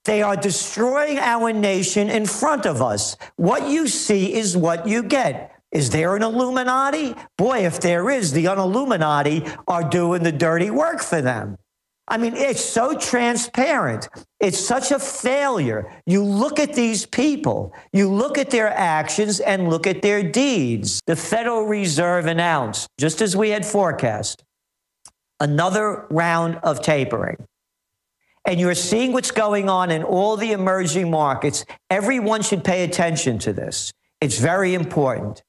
They are destroying our nation in front of us. What you see is what you get. Is there an Illuminati? Boy, if there is, the un-Illuminati are doing the dirty work for them. I mean, it's so transparent. It's such a failure. You look at these people, you look at their actions and look at their deeds. The Federal Reserve announced, just as we had forecast, another round of tapering. And you're seeing what's going on in all the emerging markets. Everyone should pay attention to this. It's very important.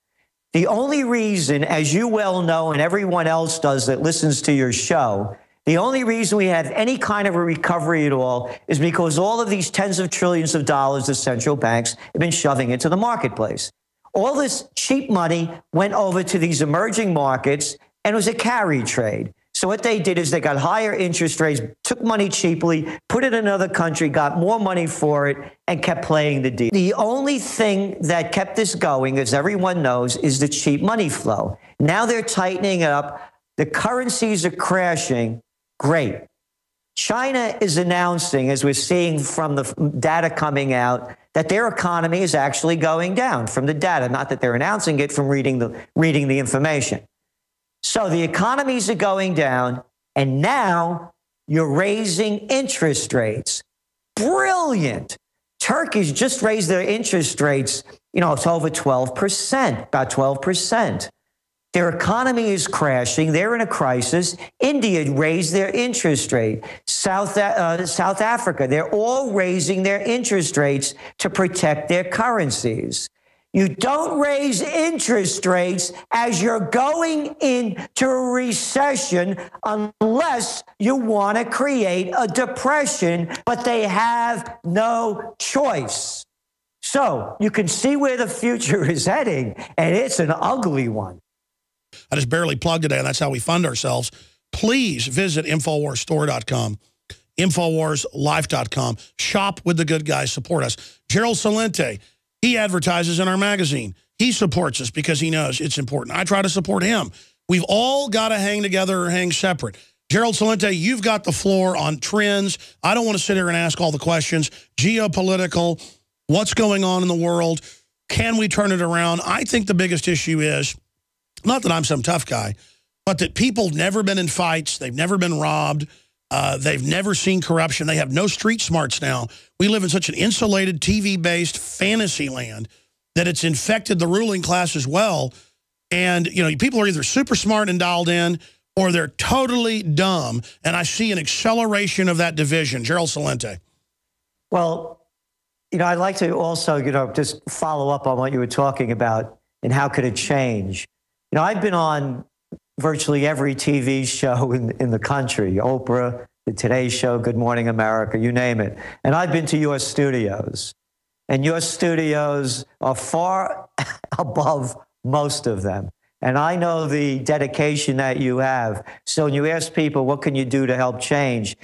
The only reason, as you well know, and everyone else does that listens to your show, the only reason we have any kind of a recovery at all is because all of these tens of trillions of dollars the central banks have been shoving into the marketplace. All this cheap money went over to these emerging markets, and it was a carry trade. So what they did is they got higher interest rates, took money cheaply, put it in another country, got more money for it, and kept playing the deal. The only thing that kept this going, as everyone knows, is the cheap money flow. Now they're tightening it up. The currencies are crashing. Great. China is announcing, as we're seeing from the data coming out, that their economy is actually going down from the data, not that they're announcing it from reading the information. So the economies are going down, and now you're raising interest rates. Brilliant. Turkey's just raised their interest rates, it's over 12%, about 12%. Their economy is crashing. They're in a crisis. India raised their interest rate. South Africa, they're all raising their interest rates to protect their currencies. You don't raise interest rates as you're going into a recession unless you want to create a depression, but they have no choice. So you can see where the future is heading, and it's an ugly one. I just barely plugged today, and that's how we fund ourselves. Please visit InfoWarsStore.com, InfoWarsLife.com. Shop with the good guys. Support us. Gerald Celente, he advertises in our magazine. He supports us because he knows it's important. I try to support him. We've all got to hang together or hang separate. Gerald Celente, you've got the floor on trends. I don't want to sit here and ask all the questions. Geopolitical, what's going on in the world? Can we turn it around? I think the biggest issue is, not that I'm some tough guy, but that people have never been in fights. They've never been robbed. They've never seen corruption. They have no street smarts now. We live in such an insulated, TV-based fantasy land that it's infected the ruling class as well. And, people are either super smart and dialed in or they're totally dumb. And I see an acceleration of that division. Gerald Celente. Well, I'd like to also, just follow up on what you were talking about and how could it change. I've been on virtually every TV show in the country, Oprah, the Today Show, Good Morning America, you name it. And I've been to your studios. And your studios are far above most of them. And I know the dedication that you have. So when you ask people, what can you do to help change?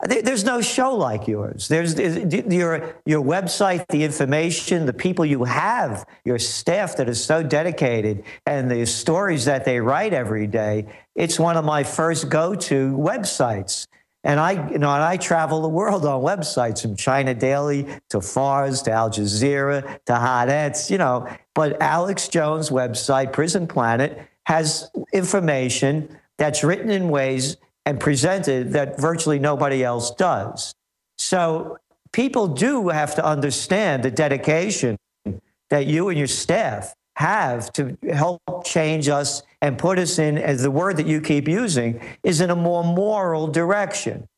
There's no show like yours. There's your website, the information, the people you have, your staff that is so dedicated, and the stories that they write every day. It's one of my first go-to websites. And I travel the world on websites, from China Daily to Fars to Al Jazeera to Haaretz, But Alex Jones' website, Prison Planet, has information that's written in ways and presented that virtually nobody else does. So people do have to understand the dedication that you and your staff have to help change us and put us in, as the word that you keep using, is in a more moral direction.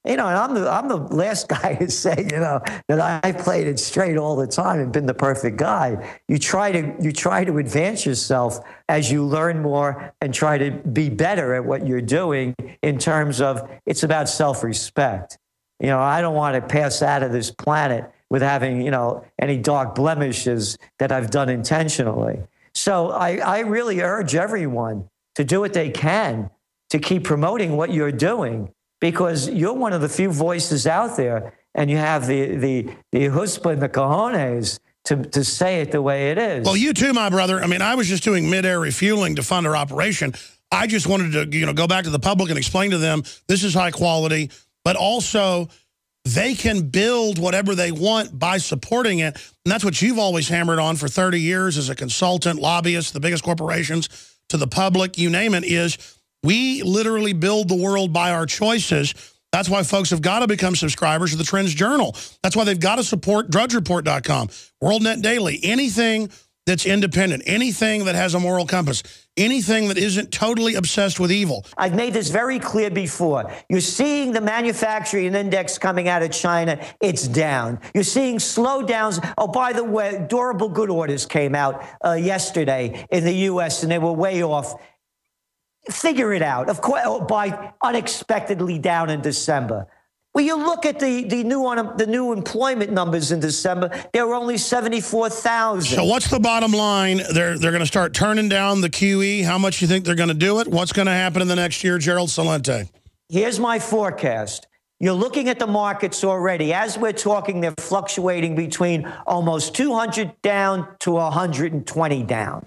And I'm the last guy to say, that I played it straight all the time and been the perfect guy. You try to advance yourself as you learn more and try to be better at what you're doing, in terms of, it's about self-respect. I don't want to pass out of this planet with having, any dark blemishes that I've done intentionally. So I really urge everyone to do what they can to keep promoting what you're doing, because you're one of the few voices out there, and you have the chutzpah and the cojones to say it the way it is. Well, you too, my brother. I mean, I was just doing mid-air refueling to fund our operation. I just wanted to, go back to the public and explain to them this is high quality, but also they can build whatever they want by supporting it. And that's what you've always hammered on for 30 years as a consultant, lobbyist, the biggest corporations, to the public, you name it, is we literally build the world by our choices. That's why folks have got to become subscribers to the Trends Journal. That's why they've got to support drudgereport.com, WorldNet Daily, anything that's independent, anything that has a moral compass, anything that isn't totally obsessed with evil. I've made this very clear before. You're seeing the manufacturing index coming out of China. It's down. You're seeing slowdowns. Oh, by the way, durable good orders came out yesterday in the U.S., and they were way off. Figure it out. Of course, by unexpectedly down in December. Well, you look at the new employment numbers in December, there were only 74,000. So what's the bottom line? They're going to start turning down the QE. How much you think they're going to do it? What's going to happen in the next year, Gerald Celente? Here's my forecast. You're looking at the markets already. As we're talking, they're fluctuating between almost 200 down to 120 down.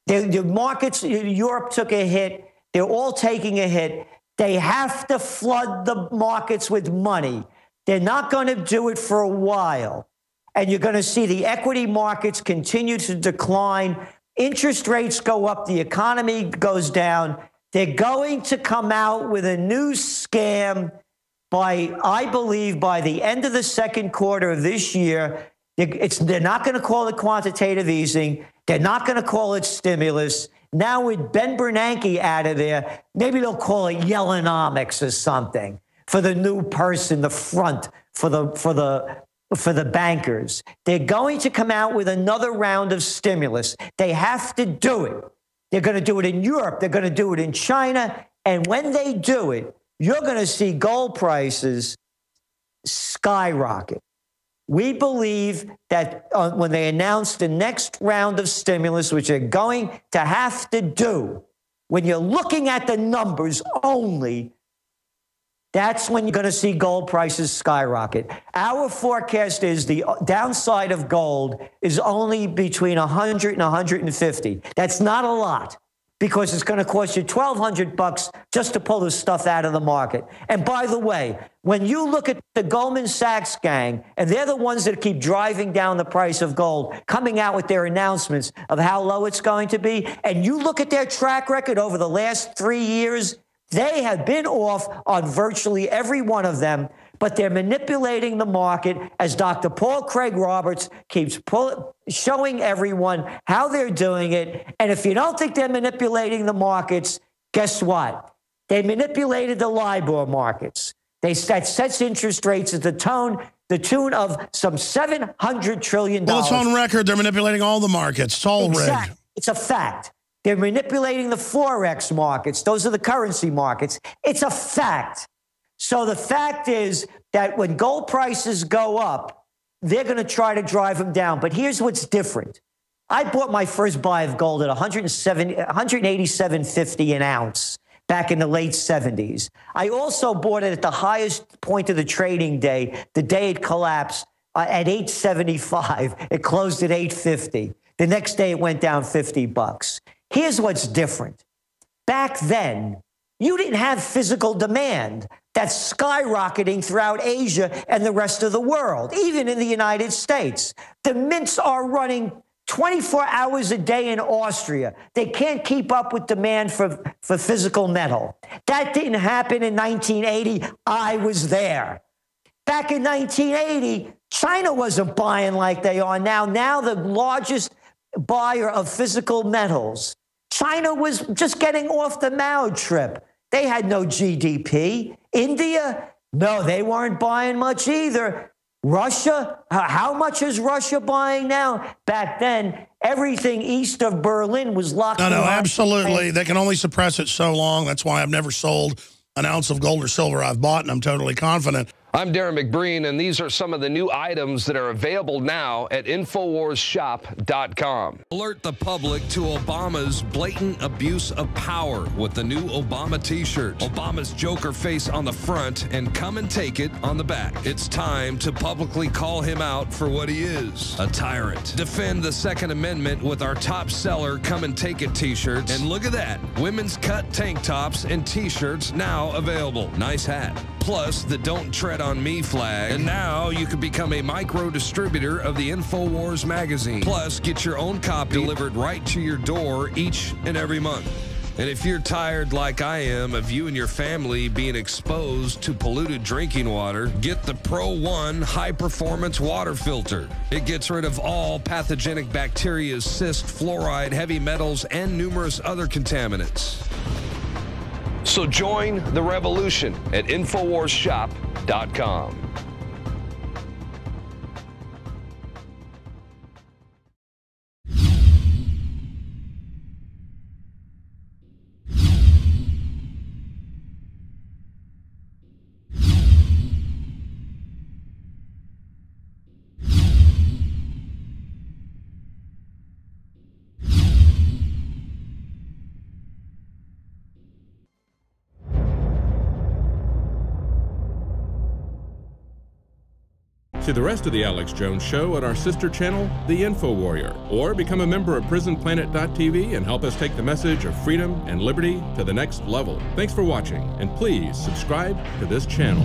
The markets, Europe took a hit. They're all taking a hit. They have to flood the markets with money. They're not going to do it for a while. And you're going to see the equity markets continue to decline. Interest rates go up. The economy goes down. They're going to come out with a new scam by, I believe, by the end of the second quarter of this year. They're not going to call it quantitative easing. They're not going to call it stimulus. Now with Ben Bernanke out of there, maybe they'll call it Yellenomics or something for the new person, the front for the bankers. They're going to come out with another round of stimulus. They have to do it. They're going to do it in Europe. They're going to do it in China. And when they do it, you're going to see gold prices skyrocket. We believe that when they announce the next round of stimulus, which they're going to have to do, when you're looking at the numbers only, that's when you're going to see gold prices skyrocket. Our forecast is the downside of gold is only between 100 and 150. That's not a lot, because it's going to cost you $1,200 just to pull this stuff out of the market. And by the way, when you look at the Goldman Sachs gang, and they're the ones that keep driving down the price of gold, coming out with their announcements of how low it's going to be, and you look at their track record over the last 3 years, they have been off on virtually every one of them, but they're manipulating the market, as Dr. Paul Craig Roberts keeps showing everyone how they're doing it. And if you don't think they're manipulating the markets, guess what? They manipulated the LIBOR markets. That sets interest rates at the tune of some $700 trillion. Well, it's on record. They're manipulating all the markets. It's all rigged. It's a fact. They're manipulating the FOREX markets. Those are the currency markets. It's a fact. So the fact is that when gold prices go up, they're going to try to drive them down. But here's what's different. I bought my first buy of gold at $187.50 an ounce back in the late 70s. I also bought it at the highest point of the trading day, the day it collapsed, at $875. It closed at $850. The next day it went down $50. Here's what's different. Back then, you didn't have physical demand that's skyrocketing throughout Asia and the rest of the world, even in the United States. The mints are running 24 hours a day in Austria. They can't keep up with demand for physical metal. That didn't happen in 1980. I was there. Back in 1980, China wasn't buying like they are now. Now the largest buyer of physical metals. China was just getting off the Mao trip. They had no GDP. India, no, they weren't buying much either. Russia, how much is Russia buying now? Back then, everything east of Berlin was locked down. No, absolutely. They can only suppress it so long. That's why I've never sold an ounce of gold or silver I've bought, and I'm totally confident. I'm Darren McBreen, and these are some of the new items that are available now at InfoWarsShop.com. Alert the public to Obama's blatant abuse of power with the new Obama t-shirt. Obama's Joker face on the front and come and take it on the back. It's time to publicly call him out for what he is, a tyrant. Defend the Second Amendment with our top seller Come and Take It t-shirts. And look at that, women's cut tank tops and t-shirts now available. Nice hat. plus the Don't Tread on Me flag. And now you can become a micro distributor of the InfoWars magazine. Plus, get your own copy delivered right to your door each and every month. And if you're tired like I am of you and your family being exposed to polluted drinking water, get the Pro One high-performance water filter. It gets rid of all pathogenic bacteria, cyst, fluoride, heavy metals, and numerous other contaminants. So join the revolution at InfoWarsShop.com. See the rest of the Alex Jones Show at our sister channel, The Info Warrior, or become a member of PrisonPlanet.tv and help us take the message of freedom and liberty to the next level. Thanks for watching, and please subscribe to this channel.